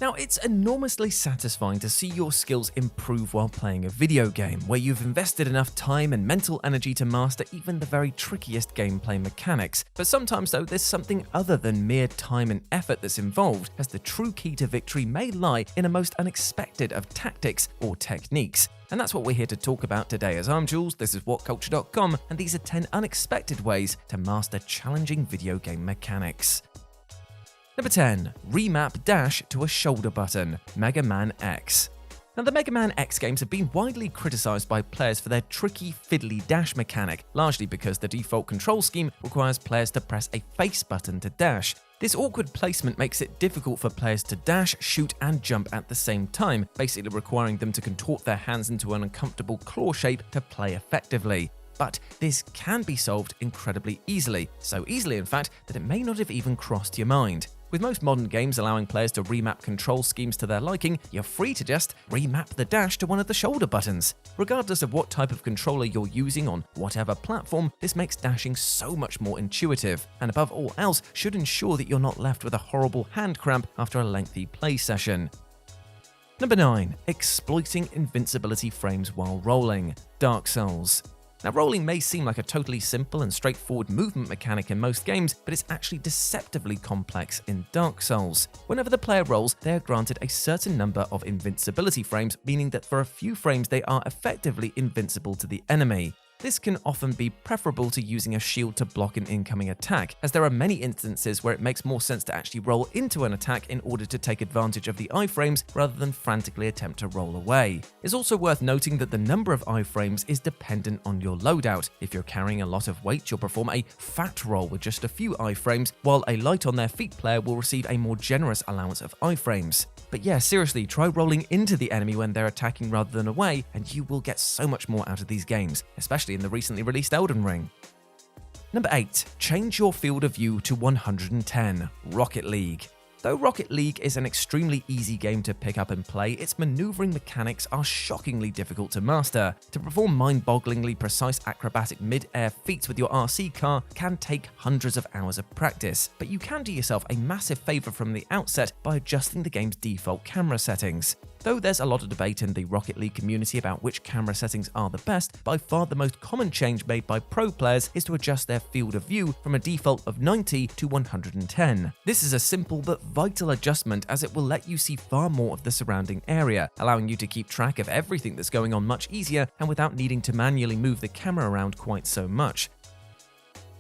Now, it's enormously satisfying to see your skills improve while playing a video game, where you've invested enough time and mental energy to master even the very trickiest gameplay mechanics. But sometimes, though, there's something other than mere time and effort that's involved, as the true key to victory may lie in a most unexpected of tactics or techniques. And that's what we're here to talk about today, as I'm Jules, this is WhatCulture.com, and these are 10 unexpected ways to master challenging video game mechanics. Number 10. Remap dash to a shoulder button, MEGAMAN X. Now, the MEGAMAN X games have been widely criticised by players for their tricky, fiddly dash mechanic, largely because the default control scheme requires players to press a face button to dash. This awkward placement makes it difficult for players to dash, shoot, and jump at the same time, basically requiring them to contort their hands into an uncomfortable claw shape to play effectively. But this can be solved incredibly easily, so easily in fact that it may not have even crossed your mind. With most modern games allowing players to remap control schemes to their liking, you're free to just remap the dash to one of the shoulder buttons. Regardless of what type of controller you're using on whatever platform, this makes dashing so much more intuitive, and above all else should ensure that you're not left with a horrible hand cramp after a lengthy play session. Number 9. Exploiting invincibility frames while rolling, Dark Souls. Now, rolling may seem like a totally simple and straightforward movement mechanic in most games, but it's actually deceptively complex in Dark Souls. Whenever the player rolls, they are granted a certain number of invincibility frames, meaning that for a few frames they are effectively invincible to the enemy. This can often be preferable to using a shield to block an incoming attack, as there are many instances where it makes more sense to actually roll into an attack in order to take advantage of the iframes rather than frantically attempt to roll away. It's also worth noting that the number of iframes is dependent on your loadout. If you're carrying a lot of weight, you'll perform a fat roll with just a few iframes, while a light on their feet player will receive a more generous allowance of iframes. But yeah, seriously, try rolling into the enemy when they're attacking rather than away, and you will get so much more out of these games, especially in the recently released Elden Ring. Number 8. Change your field of view to 110, Rocket League. Though Rocket League is an extremely easy game to pick up and play, its maneuvering mechanics are shockingly difficult to master. To perform mind-bogglingly precise acrobatic mid-air feats with your RC car can take hundreds of hours of practice, but you can do yourself a massive favour from the outset by adjusting the game's default camera settings. Though there's a lot of debate in the Rocket League community about which camera settings are the best, by far the most common change made by pro players is to adjust their field of view from a default of 90 to 110. This is a simple but vital adjustment, as it will let you see far more of the surrounding area, allowing you to keep track of everything that's going on much easier and without needing to manually move the camera around quite so much.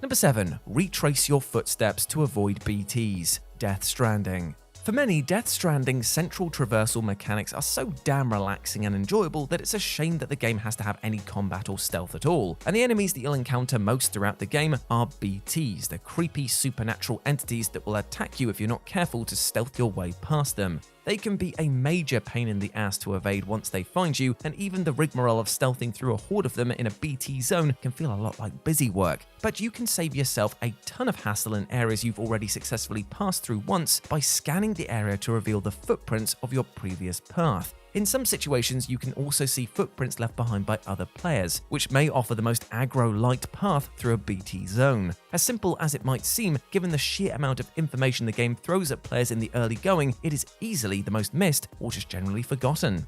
Number 7. Retrace your footsteps to avoid BTs, Death Stranding. For many, Death Stranding's central traversal mechanics are so damn relaxing and enjoyable that it's a shame that the game has to have any combat or stealth at all. And the enemies that you'll encounter most throughout the game are BTs, the creepy supernatural entities that will attack you if you're not careful to stealth your way past them. They can be a major pain in the ass to evade once they find you, and even the rigmarole of stealthing through a horde of them in a BT zone can feel a lot like busy work. But you can save yourself a ton of hassle in areas you've already successfully passed through once by scanning the area to reveal the footprints of your previous path. In some situations, you can also see footprints left behind by other players, which may offer the most aggro-light path through a BT zone. As simple as it might seem, given the sheer amount of information the game throws at players in the early going, it is easily the most missed or just generally forgotten.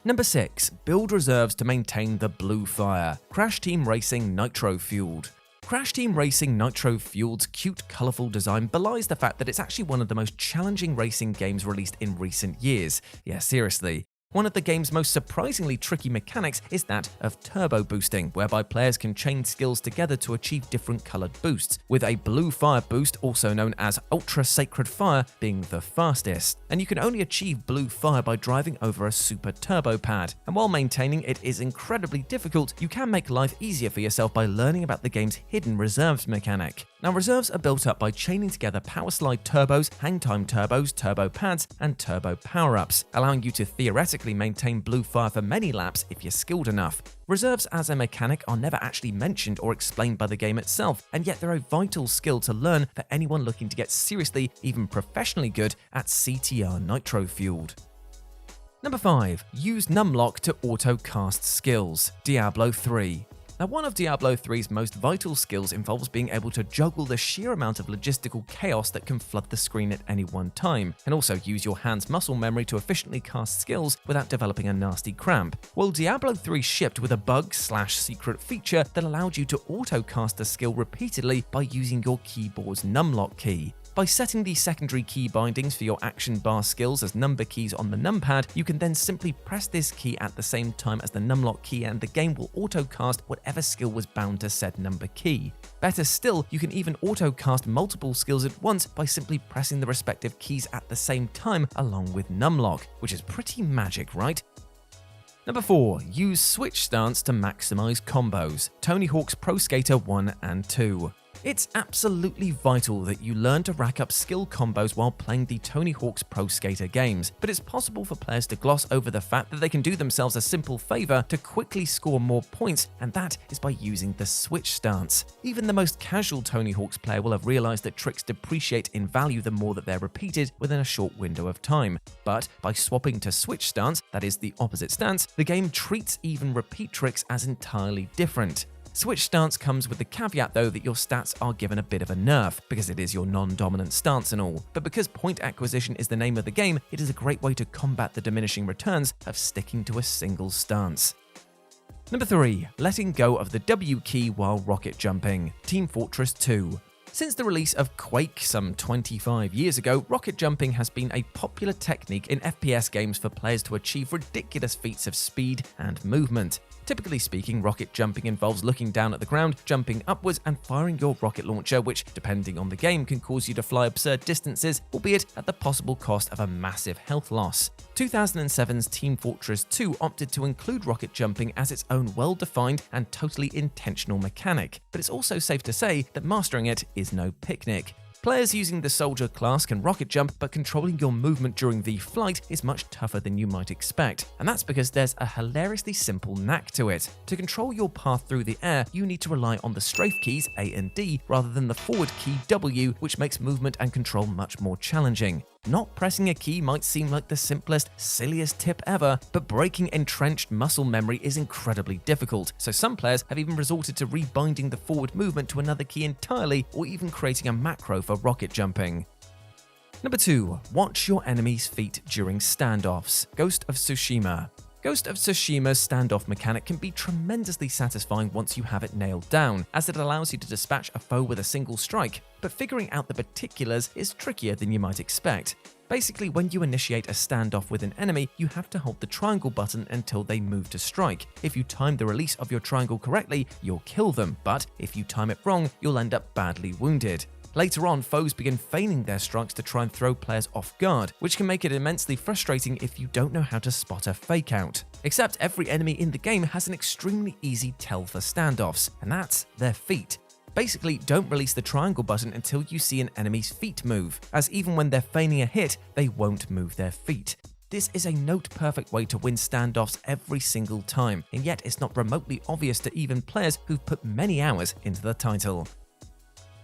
Number 6. Build reserves to maintain the blue fire, Crash Team Racing Nitro-Fueled. Crash Team Racing Nitro-Fueled's cute, colourful design belies the fact that it's actually one of the most challenging racing games released in recent years. Yeah, seriously. One of the game's most surprisingly tricky mechanics is that of turbo boosting, whereby players can chain skills together to achieve different coloured boosts, with a blue fire boost, also known as Ultra Sacred Fire, being the fastest. And you can only achieve blue fire by driving over a super turbo pad. And while maintaining it is incredibly difficult, you can make life easier for yourself by learning about the game's hidden reserves mechanic. Now, reserves are built up by chaining together power slide turbos, hang time turbos, turbo pads, and turbo power-ups, allowing you to theoretically maintain blue fire for many laps if you're skilled enough. Reserves as a mechanic are never actually mentioned or explained by the game itself, and yet they're a vital skill to learn for anyone looking to get seriously, even professionally good at CTR Nitro-Fueled. Number 5. Use NUMLOCK to AUTOCAST skills, Diablo 3. Now, one of Diablo 3's most vital skills involves being able to juggle the sheer amount of logistical chaos that can flood the screen at any one time, and also use your hand's muscle memory to efficiently cast skills without developing a nasty cramp. Well, Diablo 3 shipped with a bug/secret feature that allowed you to auto-cast a skill repeatedly by using your keyboard's NUMLOCK key. By setting the secondary key bindings for your action bar skills as number keys on the numpad, you can then simply press this key at the same time as the numlock key and the game will auto-cast whatever skill was bound to said number key. Better still, you can even auto-cast multiple skills at once by simply pressing the respective keys at the same time along with numlock, which is pretty magic, right? Number 4. Use switch stance to maximize combos. Tony Hawk's Pro Skater 1 and 2. It's absolutely vital that you learn to rack up skill combos while playing the Tony Hawk's Pro Skater games, but it's possible for players to gloss over the fact that they can do themselves a simple favor to quickly score more points, and that is by using the switch stance. Even the most casual Tony Hawk's player will have realized that tricks depreciate in value the more that they're repeated within a short window of time. But by swapping to switch stance, that is the opposite stance, the game treats even repeat tricks as entirely different. Switch stance comes with the caveat though that your stats are given a bit of a nerf, because it is your non-dominant stance and all. But because point acquisition is the name of the game, it is a great way to combat the diminishing returns of sticking to a single stance. Number 3. Letting go of the W key while rocket jumping. Team Fortress 2. Since the release of Quake some 25 years ago, rocket jumping has been a popular technique in FPS games for players to achieve ridiculous feats of speed and movement. Typically speaking, rocket jumping involves looking down at the ground, jumping upwards, and firing your rocket launcher, which, depending on the game, can cause you to fly absurd distances, albeit at the possible cost of a massive health loss. 2007's Team Fortress 2 opted to include rocket jumping as its own well-defined and totally intentional mechanic, but it's also safe to say that mastering it is no picnic. Players using the Soldier class can rocket jump, but controlling your movement during the flight is much tougher than you might expect, and that's because there's a hilariously simple knack to it. To control your path through the air, you need to rely on the strafe keys A and D rather than the forward key W, which makes movement and control much more challenging. Not pressing a key might seem like the simplest, silliest tip ever, but breaking entrenched muscle memory is incredibly difficult, so some players have even resorted to rebinding the forward movement to another key entirely, or even creating a macro for rocket jumping. Number 2. Watch your enemy's feet during standoffs. Ghost of Tsushima. Ghost of Tsushima's standoff mechanic can be tremendously satisfying once you have it nailed down, as it allows you to dispatch a foe with a single strike, but figuring out the particulars is trickier than you might expect. Basically, when you initiate a standoff with an enemy, you have to hold the triangle button until they move to strike. If you time the release of your triangle correctly, you'll kill them, but if you time it wrong, you'll end up badly wounded. Later on, foes begin feigning their strikes to try and throw players off guard, which can make it immensely frustrating if you don't know how to spot a fake out. Except every enemy in the game has an extremely easy tell for standoffs, and that's their feet. Basically, don't release the triangle button until you see an enemy's feet move, as even when they're feigning a hit, they won't move their feet. This is a note-perfect way to win standoffs every single time, and yet it's not remotely obvious to even players who've put many hours into the title.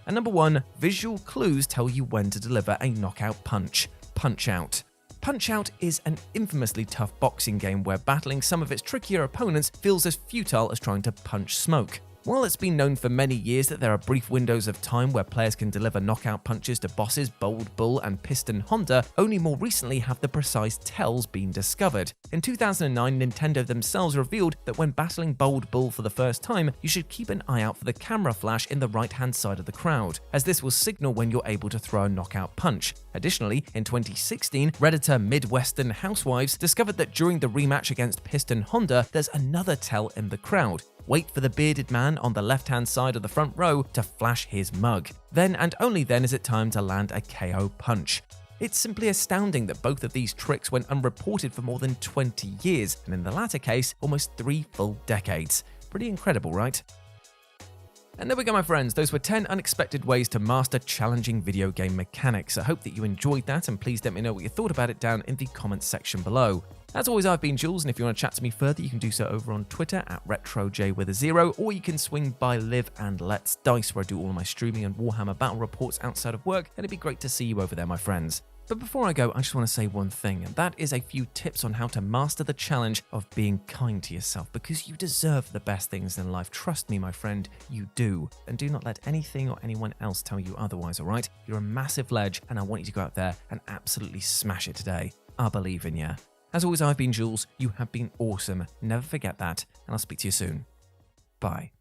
And number 1, visual clues tell you when to deliver a knockout punch. Punch-Out. Punch-Out is an infamously tough boxing game where battling some of its trickier opponents feels as futile as trying to punch smoke. While it's been known for many years that there are brief windows of time where players can deliver knockout punches to bosses Bold Bull and Piston Honda, only more recently have the precise tells been discovered. In 2009, Nintendo themselves revealed that when battling Bold Bull for the first time, you should keep an eye out for the camera flash in the right-hand side of the crowd, as this will signal when you're able to throw a knockout punch. Additionally, in 2016, Redditor Midwestern Housewives discovered that during the rematch against Piston Honda, there's another tell in the crowd. Wait for the bearded man on the left-hand side of the front row to flash his mug. Then and only then is it time to land a KO punch. It's simply astounding that both of these tricks went unreported for more than 20 years, and in the latter case, almost 3 full decades. Pretty incredible, right? And there we go, my friends. Those were 10 unexpected ways to master challenging video game mechanics. I hope that you enjoyed that, and please let me know what you thought about it down in the comments section below. As always, I've been Jules, and if you want to chat to me further, you can do so over on Twitter at RetroJ, or you can swing by Live and Let's Dice, where I do all my streaming and Warhammer battle reports outside of work, and it'd be great to see you over there, my friends. But before I go, I just want to say one thing, and that is a few tips on how to master the challenge of being kind to yourself, because you deserve the best things in life. Trust me, my friend, you do. And do not let anything or anyone else tell you otherwise, alright? You're a massive ledge, and I want you to go out there and absolutely smash it today. I believe in you. As always, I've been Jules. You have been awesome. Never forget that, and I'll speak to you soon. Bye.